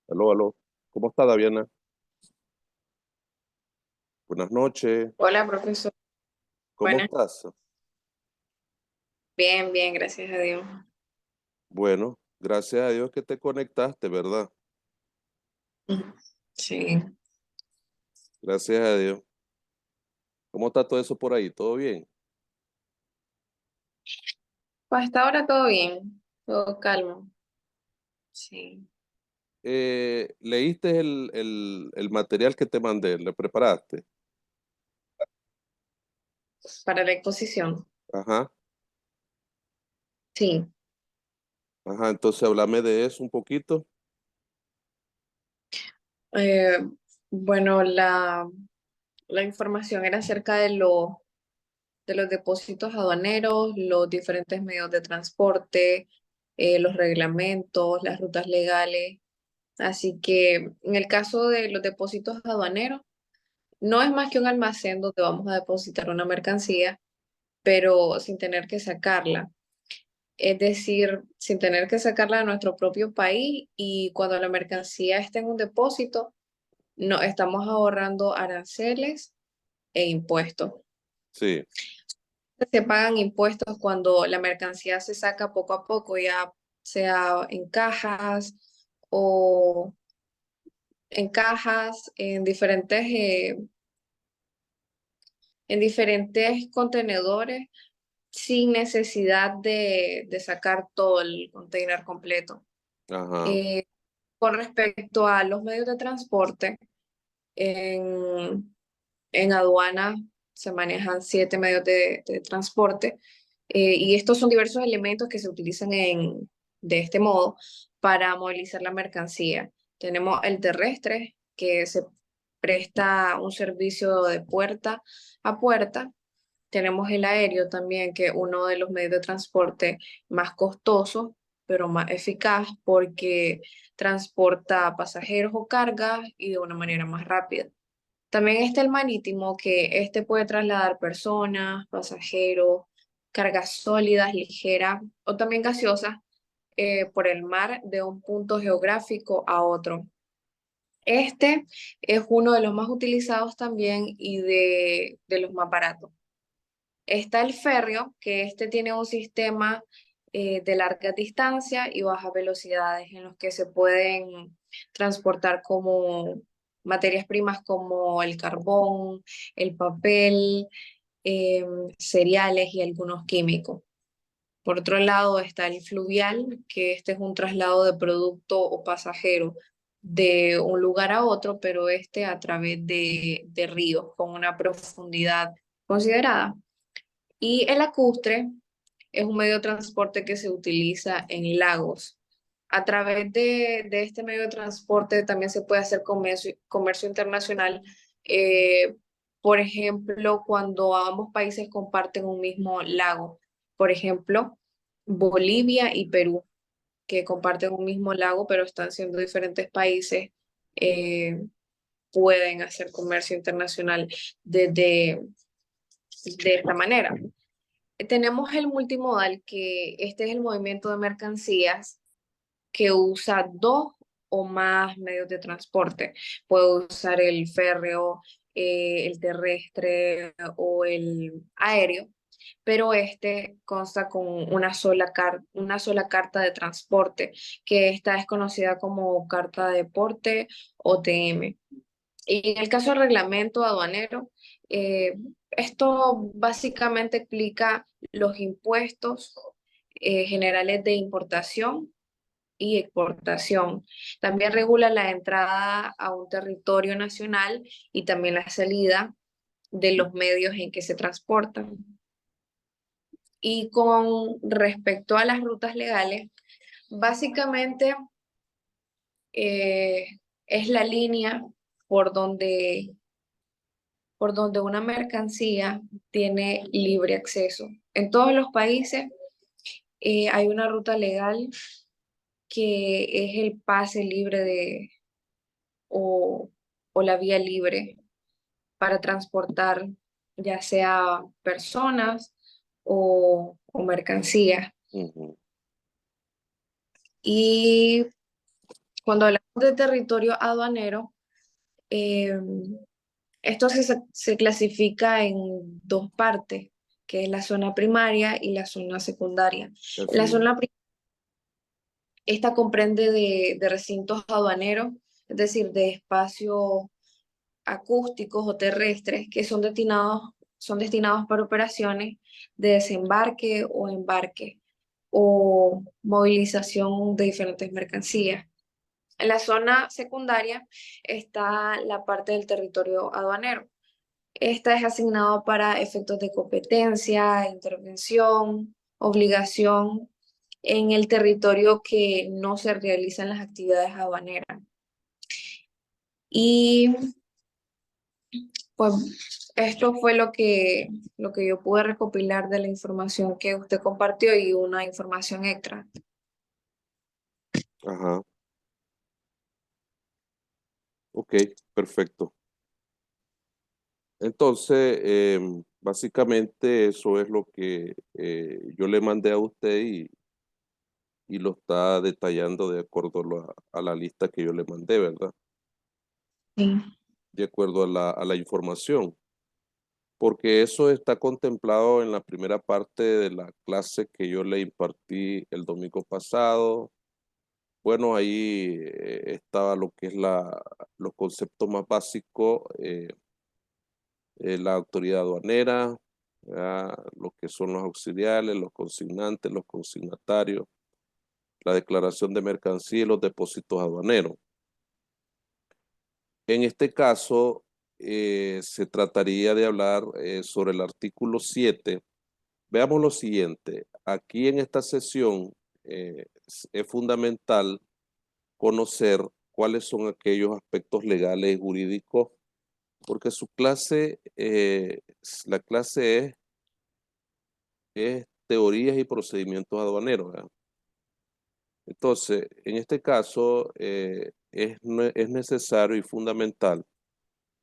Aló, aló. ¿Cómo está, Daviana? Buenas noches. Hola, profesor. ¿Cómo Buenas. estás? Bien, bien, gracias a Dios. Bueno, gracias a Dios que te conectaste, ¿verdad? Ujú. Sí. Gracias a Dios. ¿Cómo está todo eso por ahí? ¿Todo bien? Pues hasta ahora todo bien, todo calmo. Sí. ¿Leíste el material que te mandé? ¿Le preparaste? Para la exposición. Ajá, Sí. ajá. Entonces, háblame de eso un poquito. Eh, bueno, la información era acerca de los depósitos aduaneros, los diferentes medios de transporte, los reglamentos, las rutas legales. Así que en el caso de los depósitos aduaneros, no es más que un almacén donde vamos a depositar una mercancía pero sin tener que sacarla. Es decir, sin tener que sacarla de nuestro propio país y cuando la mercancía está en un depósito, no estamos ahorrando aranceles e impuestos. Sí, Se pagan impuestos cuando la mercancía se saca poco a poco, ya sea o en cajas, en diferentes contenedores sin necesidad de sacar todo el container completo. ajá, Eh, con respecto a los medios de transporte, en, en aduana se manejan 7 medios de transporte y estos son diversos elementos que se utilizan de este modo para movilizar la mercancía. Tenemos el terrestre, que se presta un servicio de puerta a puerta. Tenemos el aéreo también, que es uno de los medios de transporte más costosos, pero más eficaz porque transporta pasajeros o cargas y de una manera más rápida. También está el marítimo, que este puede trasladar personas, pasajeros, cargas sólidas, ligeras o también gaseosas por el mar de un punto geográfico a otro. Este es uno de los más utilizados también y de los más baratos. Está el férreo, que este tiene un sistema de larga distancia y bajas velocidades en los que se pueden transportar como materias primas como el carbón, el papel, cereales y algunos químicos. Por otro lado está el fluvial, que este es un traslado de producto o pasajero de un lugar a otro, pero este a través de ríos con una profundidad considerada. Y el lacustre es un medio de transporte que se utiliza en lagos. A través de este medio de transporte también se puede hacer comercio internacional. eh, por ejemplo, cuando ambos países comparten un mismo lago. Por ejemplo, Bolivia y Perú, que comparten un mismo lago, pero están siendo diferentes países, eh, pueden hacer comercio internacional desde de esta manera. Tenemos el multimodal, que este es el movimiento de mercancías que usa dos o más medios de transporte. Puede usar el férreo, el terrestre o el aéreo, pero este consta con una sola carta de transporte, que esta es conocida como carta de porte o TM. Y en el caso del reglamento aduanero, esto básicamente explica los impuestos generales de importación y exportación. También regula la entrada a un territorio nacional y también la salida de los medios en que se transportan. Y con respecto a las rutas legales, básicamente eh, es la línea por por donde una mercancía tiene libre acceso. En todos los países hay una ruta legal que es el pase libre o, o la vía libre para transportar ya sea personas o mercancías. ujú, Y Cuando hablamos de territorio aduanero, eh, esto se clasifica en dos partes, que es la zona primaria y la zona secundaria. La Así es. zona esta comprende de recintos aduaneros, es decir, de espacios acústicos o terrestres que son destinados para operaciones de desembarque o embarque o movilización de diferentes mercancías. En la zona secundaria está la parte del territorio aduanero. Esta es asignado para efectos de competencia, intervención, obligación en el territorio que no se realizan las actividades aduaneras. Y pues esto fue lo que yo pude recopilar de la información que usted compartió y una información extra. Ajá. Ok, perfecto. Entonces, básicamente eso es lo que yo le mandé a usted y lo está detallando de acuerdo a la lista que yo le mandé, ¿verdad? Sí, De acuerdo a la información, porque eso está contemplado en la primera parte de la clase que yo le impartí el domingo pasado. Bueno, ahí estaba lo que es los conceptos más básicos, la autoridad aduanera, lo que son los auxiliares, los consignantes, los consignatarios, la declaración de mercancía y los depósitos aduaneros. En este caso, se trataría de hablar sobre el artículo 7. Veamos lo siguiente. Aquí en esta sesión es fundamental conocer cuáles son aquellos aspectos legales y jurídicos, porque su clase, la clase es teorías y procedimientos aduaneros, ¿verdad? Entonces, en este caso, es necesario y fundamental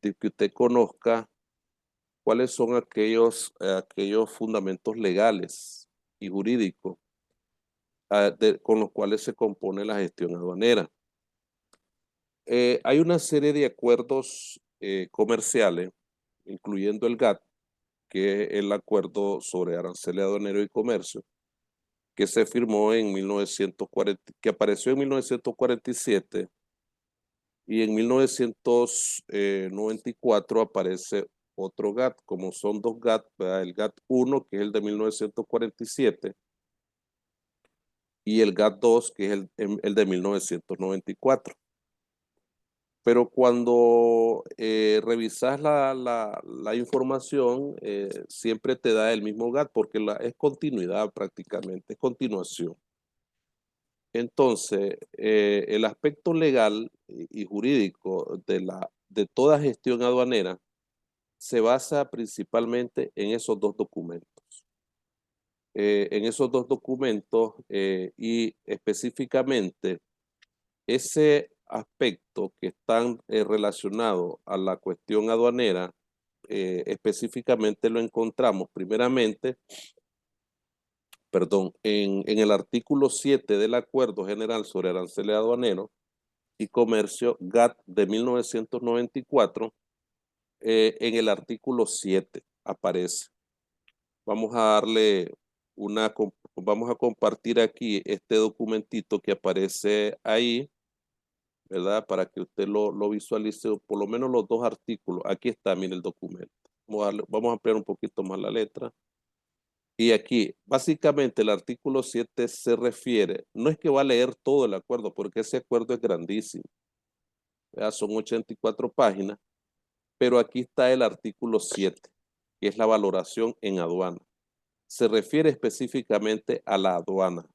de que usted conozca cuáles son aquellos fundamentos legales y jurídicos con los cuales se compone la gestión aduanera. Hay una serie de acuerdos comerciales, incluyendo el GATT, que es el Acuerdo sobre Aranceles Aduaneros y Comercio, que se firmó en 1940, que apareció en 1947 y en 1994 aparece otro GATT, como son dos GATT, ¿verdad? El GATT 1, que es el de 1947, y el GATT 2, que es el de 1994. Pero cuando revisas la información, siempre te da el mismo GATT, porque es continuidad prácticamente, es continuación. Entonces, el aspecto legal y jurídico de toda gestión aduanera se basa principalmente en esos dos documentos. En esos dos documentos y específicamente ese aspecto que están relacionados a la cuestión aduanera, específicamente lo encontramos primeramente, perdón, en el artículo 7 del Acuerdo General sobre Aranceles Aduaneros y Comercio GATT de 1994, en el artículo 7 aparece. Vamos a darle vamos a compartir aquí este documentito que aparece ahí, ¿verdad? Para que usted lo visualice, por lo menos los dos artículos. Aquí está, mire el documento. Vamos a ampliar un poquito más la letra. Y aquí, básicamente el artículo 7 se refiere, no es que va a leer todo el acuerdo, porque ese acuerdo es grandísimo, ¿verdad? Son 84 páginas, pero aquí está el artículo 7, que es la valoración en aduana. Se refiere específicamente a la aduana.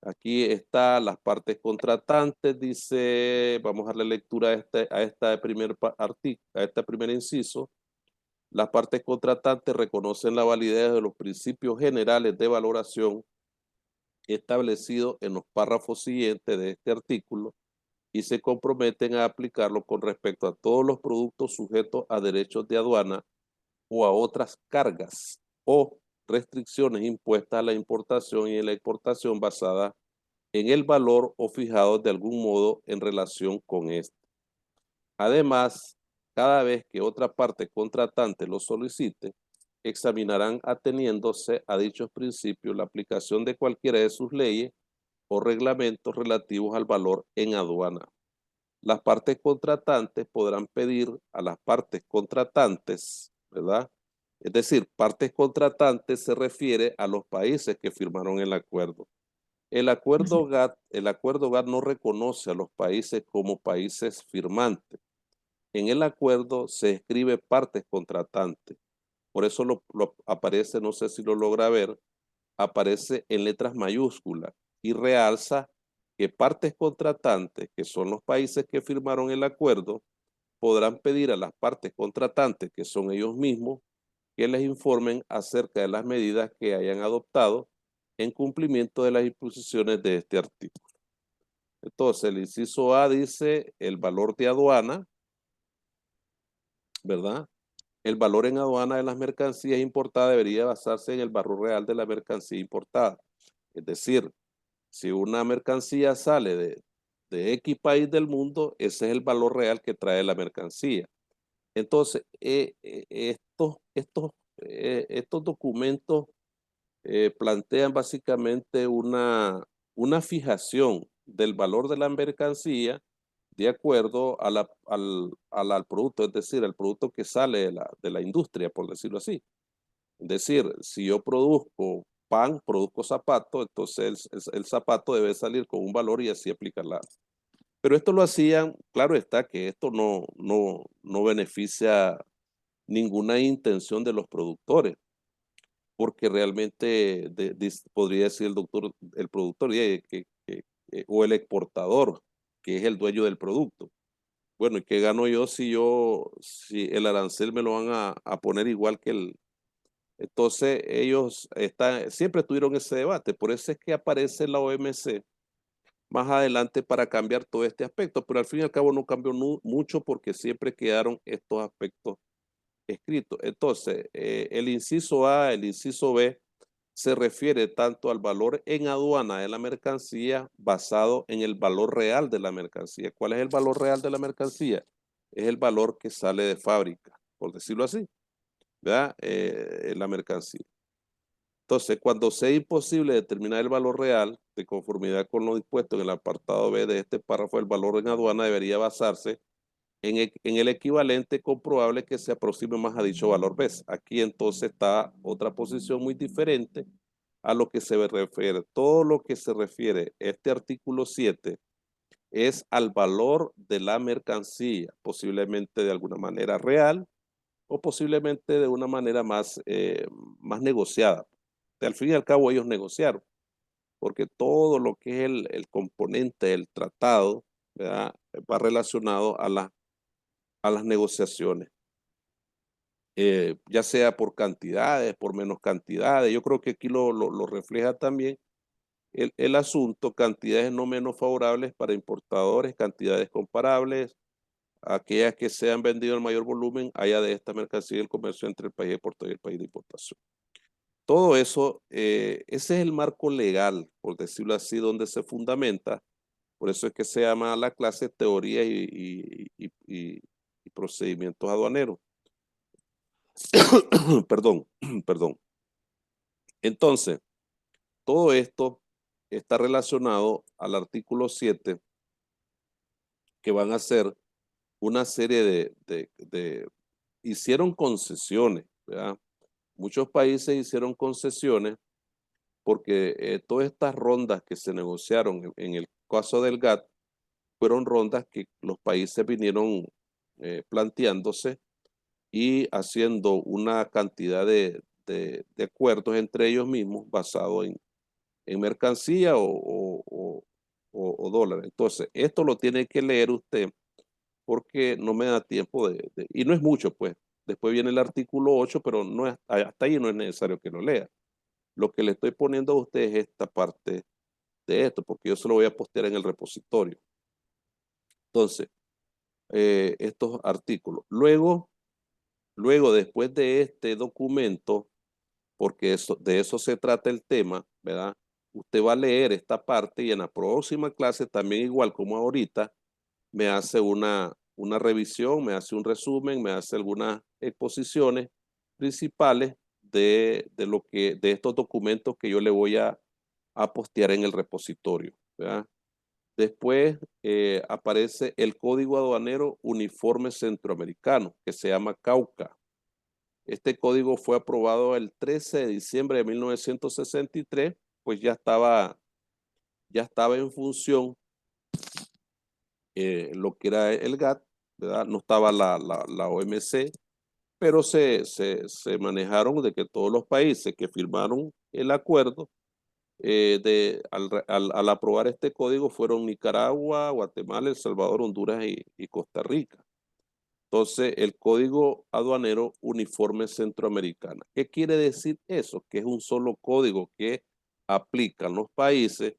Aquí está las partes contratantes, dice, vamos a darle lectura a esta a este primer inciso. Las partes contratantes reconocen la validez de los principios generales de valoración establecidos en los párrafos siguientes de este artículo y se comprometen a aplicarlo con respecto a todos los productos sujetos a derechos de aduana o a otras cargas o restricciones impuestas a la importación y a la exportación basadas en el valor o fijados de algún modo en relación con este. Además, cada vez que otra parte contratante lo solicite, examinarán ateniéndose a dichos principios la aplicación de cualquiera de sus leyes o reglamentos relativos al valor en aduana. Las partes contratantes podrán pedir a las partes contratantes, ¿verdad? Es decir, partes contratantes se refiere a los países que firmaron el acuerdo. El acuerdo GATT no reconoce a los países como países firmantes. En el acuerdo se escribe partes contratantes. Por eso lo aparece, no sé si lo logra ver, aparece en letras mayúsculas y realza que partes contratantes, que son los países que firmaron el acuerdo, podrán pedir a las partes contratantes, que son ellos mismos, que les informen acerca de las medidas que hayan adoptado en cumplimiento de las disposiciones de este artículo. Entonces, el inciso A dice el valor de aduana, ¿verdad? El valor en aduana de las mercancías importadas debería basarse en el valor real de la mercancía importada. Es decir, si una mercancía sale de X país del mundo, ese es el valor real que trae la mercancía. Entonces, estos documentos plantean básicamente una fijación del valor de la mercancía de acuerdo al producto, es decir, al producto que sale de la industria, por decirlo así. Es decir, si yo produzco pan, produzco zapato, entonces el zapato debe salir con un valor y así aplicarla. Pero esto lo hacían, claro está que esto no beneficia ninguna intención de los productores, porque realmente podría decir el productor o el exportador, que es el dueño del producto. Bueno, ¿y qué gano yo si el arancel me lo van a poner igual que el? Entonces ellos siempre tuvieron ese debate, por eso es que aparece la OMC más adelante para cambiar todo este aspecto, pero al fin y al cabo no cambió mucho porque siempre quedaron estos aspectos escritos. Entonces, el inciso A, el inciso B, se refiere tanto al valor en aduana de la mercancía basado en el valor real de la mercancía. ¿Cuál es el valor real de la mercancía? Es el valor que sale de fábrica, por decirlo así, ¿verdad? La mercancía. Entonces, cuando sea imposible determinar el valor real, de conformidad con lo dispuesto en el apartado B de este párrafo, el valor en aduana debería basarse en el equivalente comprobable que se aproxime más a dicho valor B. Aquí entonces está otra posición muy diferente a lo que se refiere. Todo lo que se refiere este artículo 7 es al valor de la mercancía, posiblemente de alguna manera real o posiblemente de una manera más negociada. Al fin y al cabo ellos negociaron, porque todo lo que es el componente del tratado, ¿verdad?, va relacionado a las negociaciones, ya sea por cantidades, por menos cantidades. Yo creo que aquí lo refleja también el asunto, cantidades no menos favorables para importadores, cantidades comparables, aquellas que se han vendido en mayor volumen allá de esta mercancía y el comercio entre el país de exportación y el país de importación. Todo eso, ese es el marco legal, por decirlo así, donde se fundamenta. Por eso es que se llama la clase teoría y procedimientos aduaneros. Perdón, perdón. Entonces, todo esto está relacionado al artículo 7, que van a ser una serie hicieron concesiones, ¿verdad? Muchos países hicieron concesiones porque todas estas rondas que se negociaron en el caso del GATT fueron rondas que los países vinieron planteándose y haciendo una cantidad de acuerdos entre ellos mismos basado en mercancía o dólares. Entonces, esto lo tiene que leer usted porque no me da tiempo y no es mucho, pues. Después viene el artículo 8, pero no es, hasta ahí no es necesario que lo lea. Lo que le estoy poniendo a usted es esta parte de esto, porque yo se lo voy a postear en el repositorio. Entonces, estos artículos. Luego, después de este documento, porque de eso se trata el tema, ¿verdad? usted va a leer esta parte y en la próxima clase, también igual como ahorita, me hace una revisión, me hace un resumen, me hace algunas exposiciones principales de estos documentos que yo le voy a postear en el repositorio, ¿verdad? Después aparece el Código Aduanero Uniforme Centroamericano, que se llama CAUCA. Este código fue aprobado el 13 de diciembre de 1963, pues ya estaba en función lo que era el GATT, ¿verdad? No estaba la OMC, pero se manejaron de que todos los países que firmaron el acuerdo al aprobar este código fueron Nicaragua, Guatemala, El Salvador, Honduras y Costa Rica. Entonces, el Código Aduanero Uniforme Centroamericano. ¿Qué quiere decir eso? Que es un solo código que aplican los países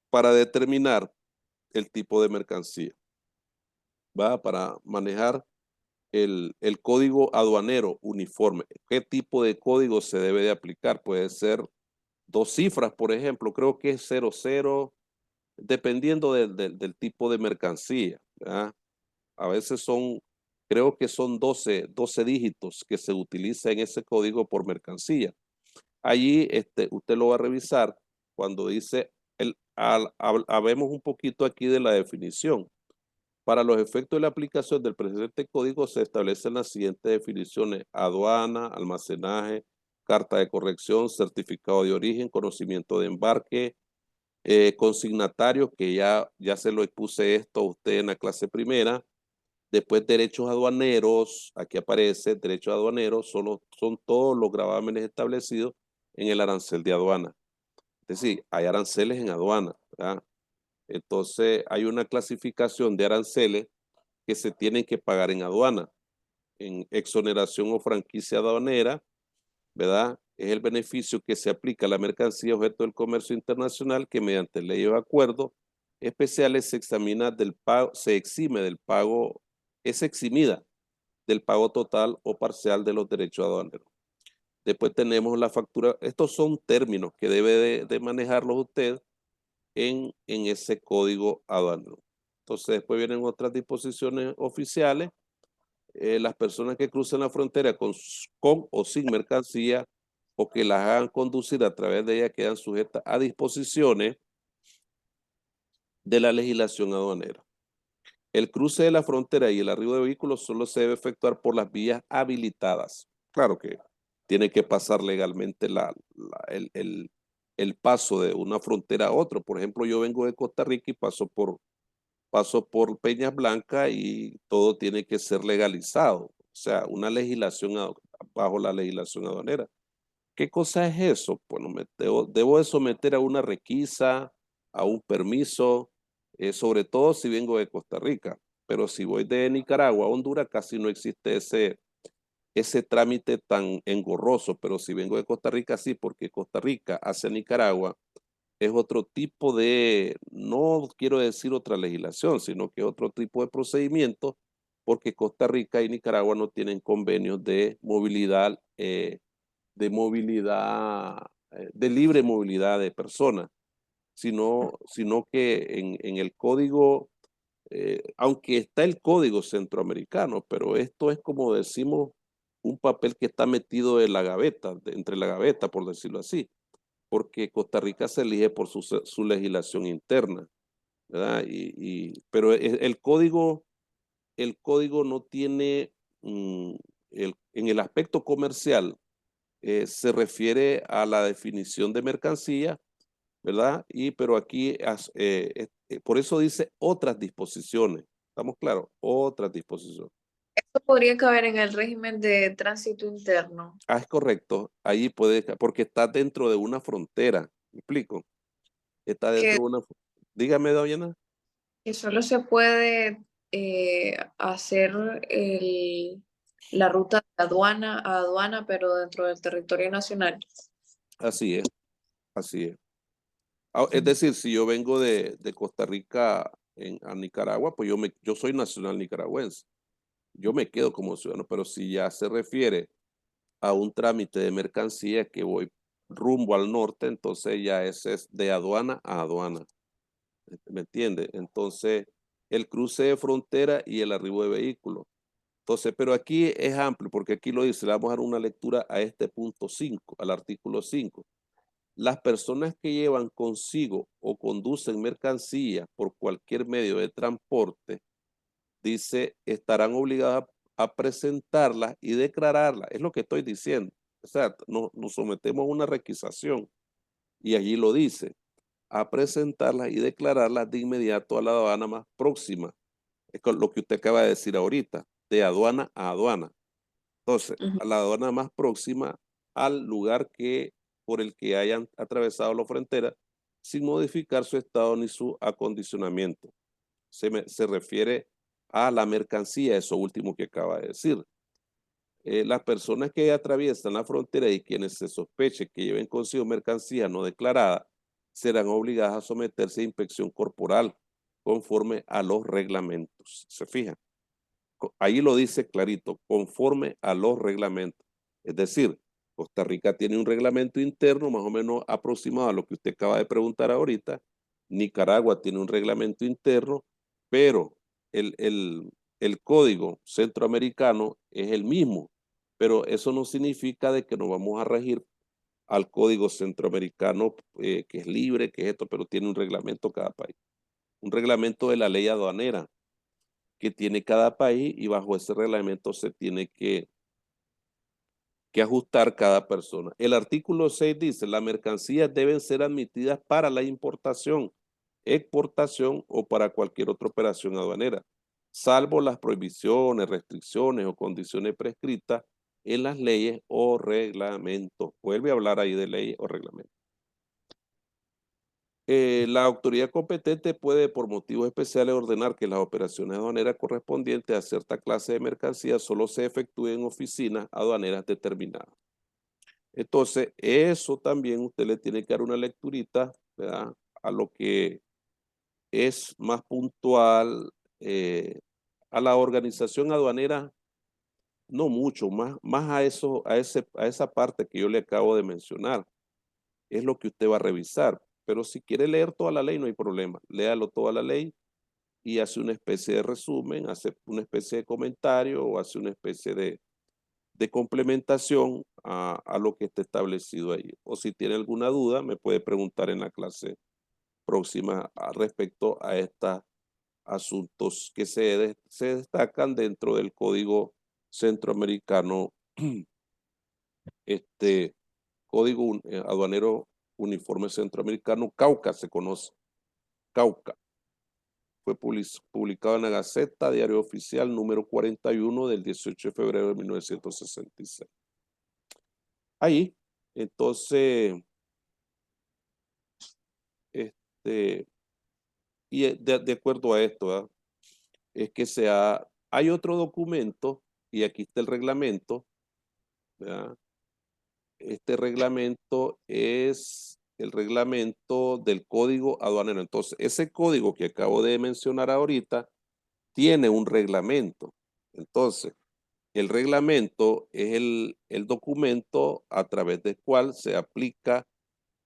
para determinar el tipo de mercancía, ¿va? Para manejar el código aduanero uniforme. ¿Qué tipo de código se debe de aplicar? Puede ser 2 cifras, por ejemplo, creo que es 00, dependiendo del tipo de mercancía, ¿verdad? A veces creo que son 12 dígitos que se utiliza en ese código por mercancía. Allí usted lo va a revisar cuando dice, habemos un poquito aquí de la definición. Para los efectos de la aplicación del presente código se establecen las siguientes definiciones: aduana, almacenaje, carta de corrección, certificado de origen, conocimiento de embarque, consignatario, que ya se lo expuse esto a usted en la clase primera. Después derechos aduaneros, aquí aparece derechos aduaneros, son todos los gravámenes establecidos en el arancel de aduana. Es decir, hay aranceles en aduana, ¿verdad? Entonces hay una clasificación de aranceles que se tienen que pagar en aduana, en exoneración o franquicia aduanera, ¿verdad? Es el beneficio que se aplica a la mercancía objeto del comercio internacional que mediante ley o acuerdos especiales se exime del pago, es eximida del pago total o parcial de los derechos aduaneros. Después tenemos la factura. Estos son términos que debe de manejarlos usted en ese código aduanero. Entonces después vienen otras disposiciones oficiales. Las personas que crucen la frontera con o sin mercancía o que las hagan conducir a través de ella quedan sujetas a disposiciones de la legislación aduanera. El cruce de la frontera y el arribo de vehículos solo se debe efectuar por las vías habilitadas. Claro que tiene que pasar legalmente el paso de una frontera a otra. Por ejemplo, yo vengo de Costa Rica y paso por Peñas Blancas y todo tiene que ser legalizado. O sea, una legislación bajo la legislación aduanera. ¿Qué cosa es eso? Bueno, debo de someter a una requisa, a un permiso, sobre todo si vengo de Costa Rica. Pero si voy de Nicaragua a Honduras, casi no existe ese trámite tan engorroso. Pero si vengo de Costa Rica, sí, porque Costa Rica hacia Nicaragua es otro tipo no quiero decir otra legislación, sino que otro tipo de procedimiento, porque Costa Rica y Nicaragua no tienen convenios de libre movilidad de personas, sino que en el código, aunque está el código centroamericano, pero esto es como decimos, un papel que está metido en la gaveta, entre la gaveta, por decirlo así, porque Costa Rica se elige por su legislación interna, ¿verdad? Pero el código no tiene, en el aspecto comercial, se refiere a la definición de mercancía, ¿verdad? Pero aquí, por eso dice otras disposiciones. ¿Estamos claros? Otras disposiciones. Esto podría caber en el régimen de tránsito interno, Es correcto. Ahí porque está dentro de una frontera. ¿Me explico? Está que, dentro de una. Dígame, Diana. que solo se puede hacer la ruta de aduana a aduana, pero dentro del territorio nacional. Así es, así es. Es decir, si yo vengo de Costa Rica a Nicaragua, pues yo soy nacional nicaragüense. Yo me quedo como ciudadano, pero si ya se refiere a un trámite de mercancía que voy rumbo al norte, entonces ya ese es de aduana a aduana. ¿Me entiende? Entonces, el cruce de frontera y el arribo de vehículos. Entonces, pero aquí es amplio, porque aquí lo dice, le vamos a dar una lectura a este punto 5, al artículo 5. Las personas que llevan consigo o conducen mercancías por cualquier medio de transporte, dice, estarán obligadas a presentarlas y declararlas. Es lo que estoy diciendo. O sea, nos sometemos a una requisación y allí lo dice, a presentarlas y declararlas de inmediato a la aduana más próxima. Es con lo que usted acaba de decir ahorita, de aduana a aduana. Entonces, Ujú. a la aduana más próxima al lugar por el que hayan atravesado la frontera sin modificar su estado ni su acondicionamiento. Se refiere a la mercancía, eso último que acaba de decir. Las personas que atraviesan la frontera y quienes se sospeche que lleven consigo mercancía no declarada serán obligadas a someterse a inspección corporal conforme a los reglamentos. ¿Se fijan? Ahí lo dice clarito, conforme a los reglamentos. Es decir, Costa Rica tiene un reglamento interno más o menos aproximado a lo que usted acaba de preguntar ahorita. Nicaragua tiene un reglamento interno, pero el código centroamericano es el mismo. Pero eso no significa de que nos vamos a regir al código centroamericano, que es libre, que es esto, pero tiene un reglamento cada país. Un reglamento de la ley aduanera que tiene cada país y bajo ese reglamento se tiene que ajustar cada persona. El artículo 6 dice, las mercancías deben ser admitidas para la importación, exportación o para cualquier otra operación aduanera, salvo las prohibiciones, restricciones o condiciones prescritas en las leyes o reglamentos. Vuelve a hablar ahí de leyes o reglamentos. La autoridad competente puede, por motivos especiales, ordenar que las operaciones aduaneras correspondientes a cierta clase de mercancías solo se efectúen en oficinas aduaneras determinadas. Entonces, eso también usted le tiene que dar una lecturita, ¿verdad? A lo que es más puntual, a la organización aduanera, no mucho, más a eso, a esa parte que yo le acabo de mencionar. Es lo que usted va a revisar. Pero si quiere leer toda la ley, no hay problema. Léalo toda la ley y hace una especie de resumen, hace una especie de comentario o hace una especie de complementación a lo que está establecido ahí. O si tiene alguna duda, me puede preguntar en la clase próxima respecto a estos asuntos que se destacan dentro del Código Centroamericano, este Código Aduanero Uniforme Centroamericano, Cauca se conoce, Cauca. Fue publicado en la Gaceta, Diario Oficial, número 41 del 18 de febrero de 1966. Ahí, entonces, este, y de acuerdo a esto, ¿verdad? Es que hay otro documento, y aquí está el reglamento, ¿verdad? Este reglamento es el reglamento del Código Aduanero. Entonces, ese código que acabo de mencionar ahorita tiene un reglamento. Entonces, el reglamento es el documento a través del cual se aplica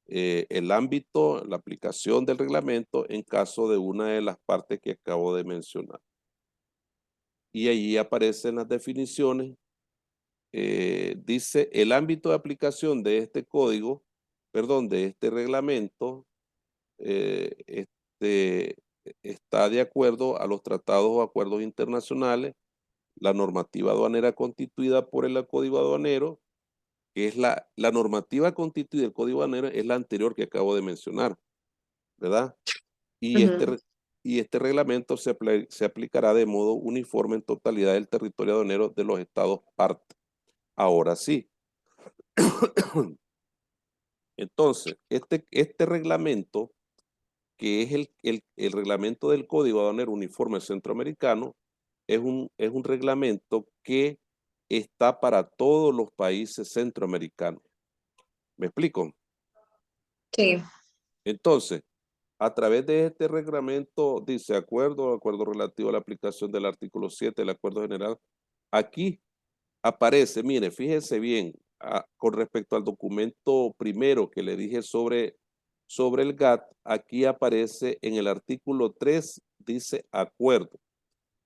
el ámbito, la aplicación del reglamento en caso de una de las partes que acabo de mencionar. Y allí aparecen las definiciones. Dice, el ámbito de aplicación de este código, perdón, de este reglamento, está de acuerdo a los tratados o acuerdos internacionales, la normativa aduanera constituida por el Código Aduanero, que es la normativa constituida del Código Aduanero, es la anterior que acabo de mencionar, ¿verdad? Y Ujú. y este reglamento se aplicará de modo uniforme en totalidad del territorio aduanero de los estados parte. Ahora sí. Entonces, este reglamento, que es el reglamento del Código Aduanero Uniforme Centroamericano, es un reglamento que está para todos los países centroamericanos. ¿Me explico? Sí. Entonces, a través de este reglamento, dice acuerdo relativo a la aplicación del artículo 7 del Acuerdo General, aquí aparece, mire, fíjese bien, con respecto al documento primero que le dije sobre el GATT, aquí aparece en el artículo 3, dice acuerdo.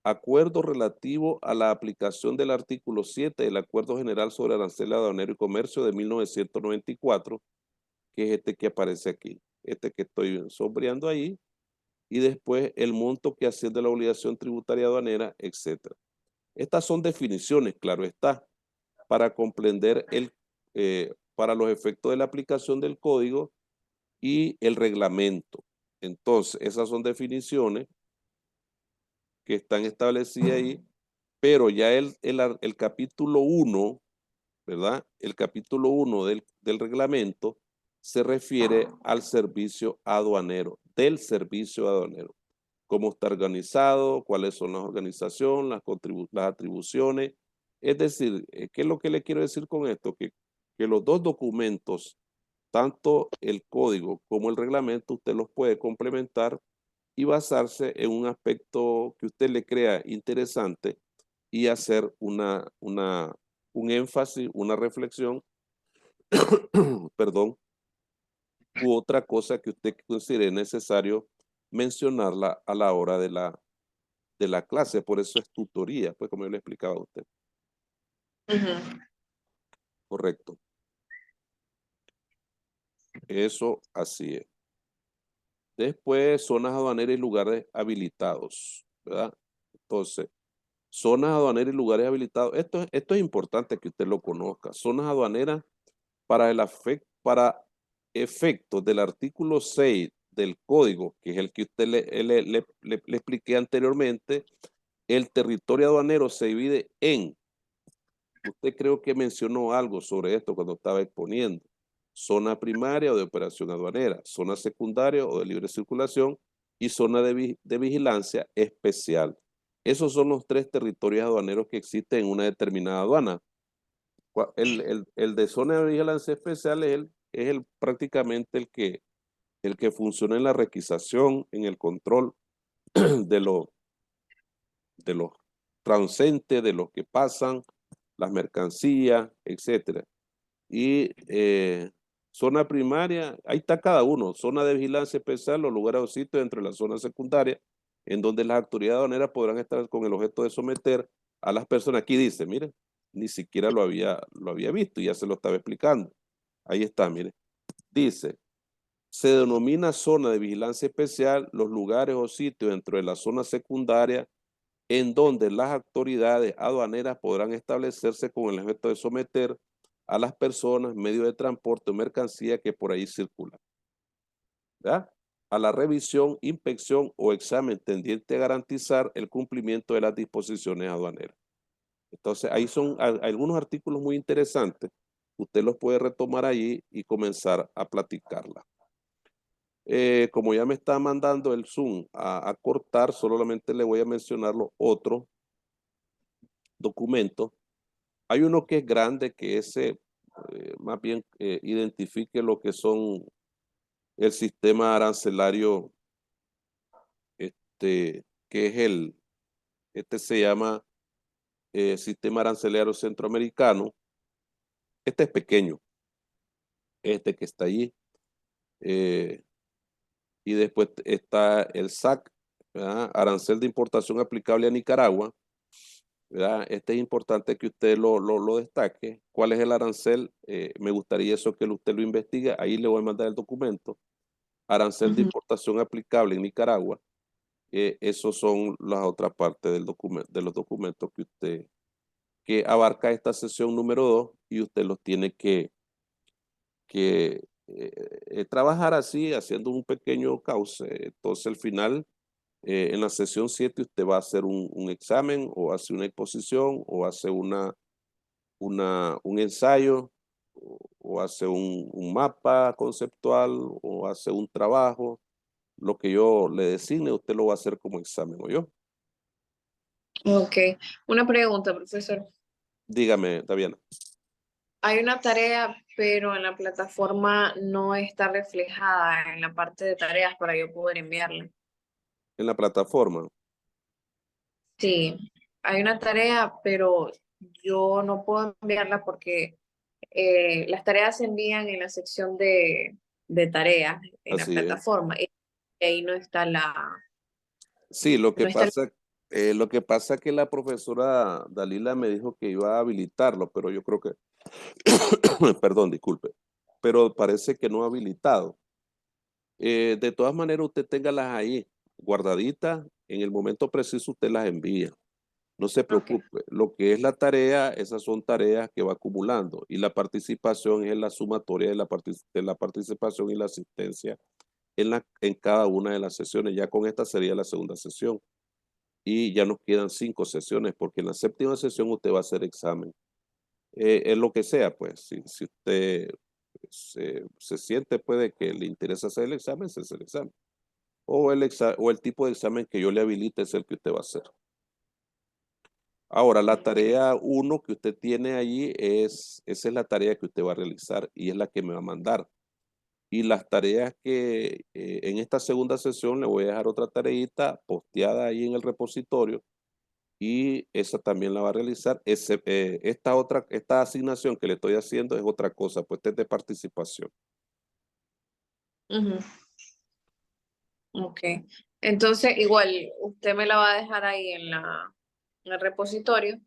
Acuerdo relativo a la aplicación del artículo 7 del Acuerdo General sobre Arancel Aduanero y Comercio de 1994, que es este que aparece aquí, este que estoy sombreando ahí, y después el monto que asciende a la obligación tributaria aduanera, etc. Estas son definiciones, claro está, para comprender para los efectos de la aplicación del código y el reglamento. Entonces, esas son definiciones que están establecidas ahí, pero ya el capítulo 1, ¿verdad? El capítulo 1 del reglamento se refiere al servicio aduanero, del servicio aduanero. Cómo está organizado, cuáles son las organizaciones, las atribuciones. Es decir, ¿qué es lo que le quiero decir con esto? Que los dos documentos, tanto el código como el reglamento, usted los puede complementar y basarse en un aspecto que usted le crea interesante y hacer un énfasis, una reflexión, perdón, u otra cosa que usted considere necesario mencionarla a la hora de la clase. Por eso es tutoría, pues como yo le explicaba a usted. Ujú. Correcto. Eso así es. Después, zonas aduaneras y lugares habilitados, ¿verdad? Entonces, zonas aduaneras y lugares habilitados. Esto es importante que usted lo conozca. Zonas aduaneras para efectos del artículo 6 del código, que es el que usted le expliqué anteriormente, el territorio aduanero se divide en, usted creo que mencionó algo sobre esto cuando estaba exponiendo, zona primaria o de operación aduanera, zona secundaria o de libre circulación y zona de vigilancia especial. Esos son los tres territorios aduaneros que existen en una determinada aduana. El de zona de vigilancia especial es prácticamente el que funciona en la requisación, en el control de los, de los transeúntes, de los que pasan, las mercancías, etcétera. Y zona primaria, ahí está cada uno. Zona de vigilancia especial, los lugares o sitios dentro de la zona secundaria, en donde las autoridades aduaneras podrán estar con el objeto de someter a las personas. Aquí dice, miren, ni siquiera lo había visto y ya se lo estaba explicando. Ahí está, mire. Dice, se denomina zona de vigilancia especial los lugares o sitios dentro de la zona secundaria en donde las autoridades aduaneras podrán establecerse con el objeto de someter a las personas, medios de transporte o mercancía que por ahí circulan, ¿verdad? A la revisión, inspección o examen tendiente a garantizar el cumplimiento de las disposiciones aduaneras. Entonces, ahí son algunos artículos muy interesantes. Usted los puede retomar allí y comenzar a platicarla. Como ya me está mandando el Zoom a cortar, solamente le voy a mencionar los otros documentos. Hay uno que es grande, que ese más bien identifique lo que son el sistema arancelario, que es este se llama Sistema Arancelario Centroamericano. Este es pequeño, este que está allí. Y después está el SAC, ¿verdad? Arancel de importación aplicable a Nicaragua, ¿verdad? Este es importante que usted lo destaque. ¿Cuál es el arancel? Me gustaría eso que usted lo investigue. Ahí le voy a mandar el documento. Arancel de Ujú. importación aplicable en Nicaragua. Esos son las otras partes de los documentos que abarca esta sesión número 2 y usted los tiene que trabajar así, haciendo un pequeño cauce. Entonces, al final, en la sesión 7 usted va a hacer un examen o hace una exposición o hace un ensayo o hace un mapa conceptual o hace un trabajo. Lo que yo le designe, usted lo va a hacer como examen, ¿o yo? Ok, una pregunta, profesor. Dígame, Daviana. Hay una tarea, pero en la plataforma no está reflejada en la parte de tareas para yo poder enviarla. En la plataforma. Sí, hay una tarea, pero yo no puedo enviarla porque las tareas se envían en la sección de tareas en la Así es. plataforma. Y ahí no está Sí, no está lo que pasa que la profesora Dalila me dijo que iba a habilitarlo, pero yo creo que, perdón, disculpe, pero parece que no ha habilitado. De todas maneras, usted téngalas ahí guardaditas, en el momento preciso usted las envía. No se Ok. preocupe. Lo que es la tarea, esas son tareas que va acumulando y la participación es la sumatoria de de la participación y la asistencia en cada una de las sesiones. Ya con esta sería la segunda sesión y ya nos quedan 5 sesiones porque en la séptima sesión usted va a hacer examen. Es lo que sea, pues, si usted se siente, puede que le interesa hacer el examen, se hace el examen. O el tipo de examen que yo le habilite es el que usted va a hacer. Ahora, la tarea uno que usted tiene allí esa es la tarea que usted va a realizar y es la que me va a mandar. Y las tareas que en esta segunda sesión le voy a dejar otra tareita posteada ahí en el repositorio y esa también la va a realizar. Esta asignación que le estoy haciendo es otra cosa, pues esta es de participación. Ujú. Ok. Entonces, igual, usted me la va a dejar ahí en el repositorio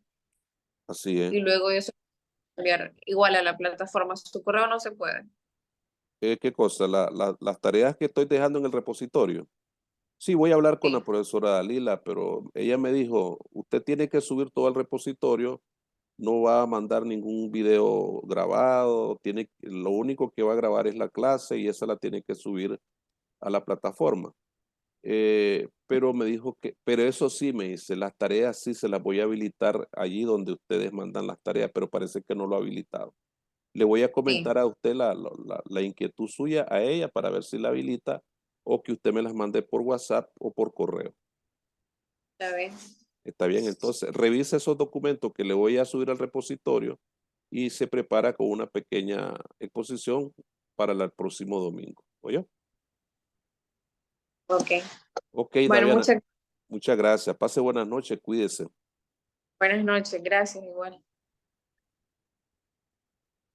Así es. y luego yo se lo voy a enviar igual a la plataforma. Su correo no se puede. ¿Qué cosa? Las tareas que estoy dejando en el repositorio. Sí, voy a hablar con la Sí, profesora Dalila, pero ella me dijo, usted tiene que subir todo al repositorio, no va a mandar ningún video grabado, lo único que va a grabar es la clase y esa la tiene que subir a la plataforma. Pero me dijo pero eso sí, me dice, las tareas sí se las voy a habilitar allí donde ustedes mandan las tareas, pero parece que no lo ha habilitado. Le voy a sí, comentar a usted la inquietud suya a ella para ver si la habilita o que usted me las mande por WhatsApp o por correo. está bien. Está bien, entonces revisa esos documentos que le voy a subir al repositorio y se prepara con una pequeña exposición para el próximo domingo. ¿Oye? Ok. Ok, Bueno, Daviana, muchas gracias. Pase buenas noches, cuídese. buenas noches. Gracias, igual.